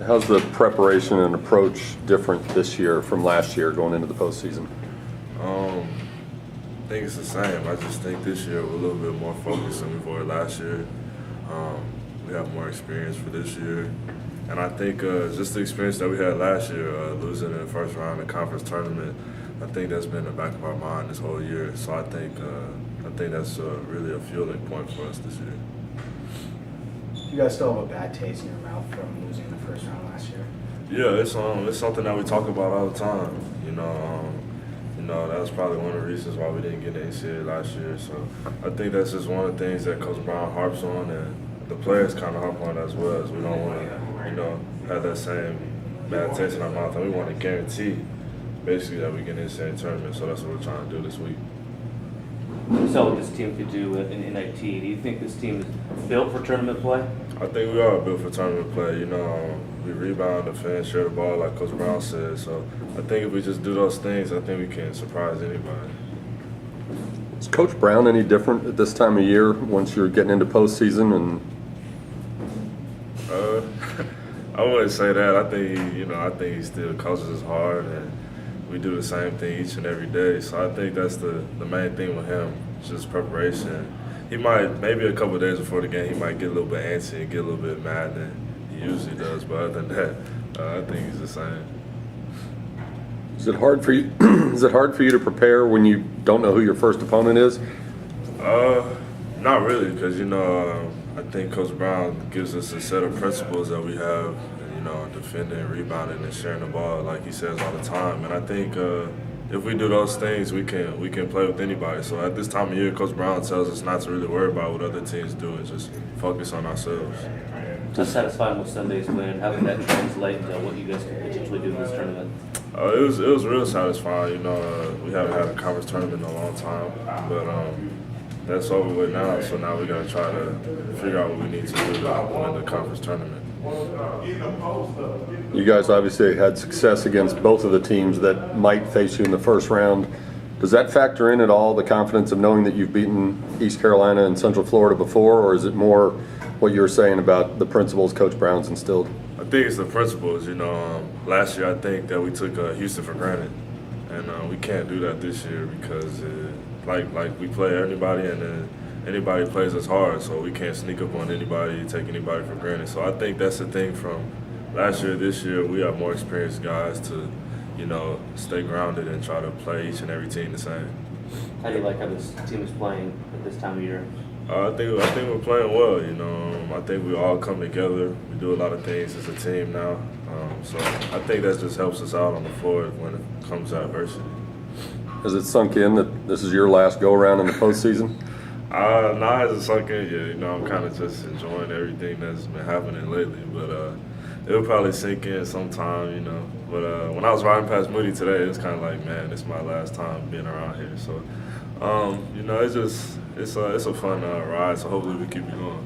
How's the preparation and approach different this year from last year going into the postseason? I think it's the same. I just think this year we're a little bit more focused than we were last year. We have more experience for this year. And I think just the experience that we had last year, losing in the first round of the conference tournament, I think that's been in the back of our mind this whole year. So I think that's really a fueling point for us this year. You guys still have a bad taste in your mouth from losing the first round last year? Yeah, it's something that we talk about all the time. That was probably one of the reasons why we didn't get the NCAA last year. So I think that's just one of the things that Coach Brown harps on, and the players kind of harp on as well. As we don't want to, have that same bad taste in our mouth, and we want to guarantee, basically, that we get in the NCAA tournament. So that's what we're trying to do this week. You saw what this team could do in NIT. Do you think this team is built for tournament play? I think we are built for tournament play. We rebound, defend, share the ball, like Coach Brown said. So I think if we just do those things, I think we can surprise anybody. Is Coach Brown any different at this time of year once you're getting into postseason? And I wouldn't say that. I think he still coaches us hard, and we do the same thing each and every day. So I think that's the main thing with him, just preparation. He might, maybe a couple of days before the game, he might get a little bit antsy and get a little bit mad than he usually does. But other than that, I think he's the same. is it hard for you? Is it hard for you to prepare when you don't know who your first opponent is? Not really, because I think Coach Brown gives us a set of principles that we have, defending, rebounding, and sharing the ball, like he says all the time. And I think if we do those things, we can play with anybody. So at this time of year, Coach Brown tells us not to really worry about what other teams do and just focus on ourselves. How satisfying with Sunday's win? How can that translate into what you guys can potentially do in this tournament? It was real satisfying. We haven't had a conference tournament in a long time, but that's over with now. So now we're gonna try to figure out what we need to do to win the conference tournament. You guys obviously had success against both of the teams that might face you in the first round. Does that factor in at all, the confidence of knowing that you've beaten East Carolina and Central Florida before, or is it more what you were saying about the principles Coach Brown's instilled? I think it's the principles. Last year I think that we took Houston for granted, and we can't do that this year because like we play anybody, and then anybody plays us hard, so we can't sneak up on anybody, take anybody for granted. So I think that's the thing from last year. This year we have more experienced guys to, stay grounded and try to play each and every team the same. How do you like how this team is playing at this time of year? I think we're playing well. I think we all come together. We do a lot of things as a team now, so I think that just helps us out on the floor when it comes to adversity. Has it sunk in that this is your last go-around in the postseason? No, it hasn't sunk in yet. I'm kind of just enjoying everything that's been happening lately, but it'll probably sink in sometime, But when I was riding past Moody today, it's kind of like, man, this is my last time being around here. So, it's a fun ride. So hopefully we keep it going.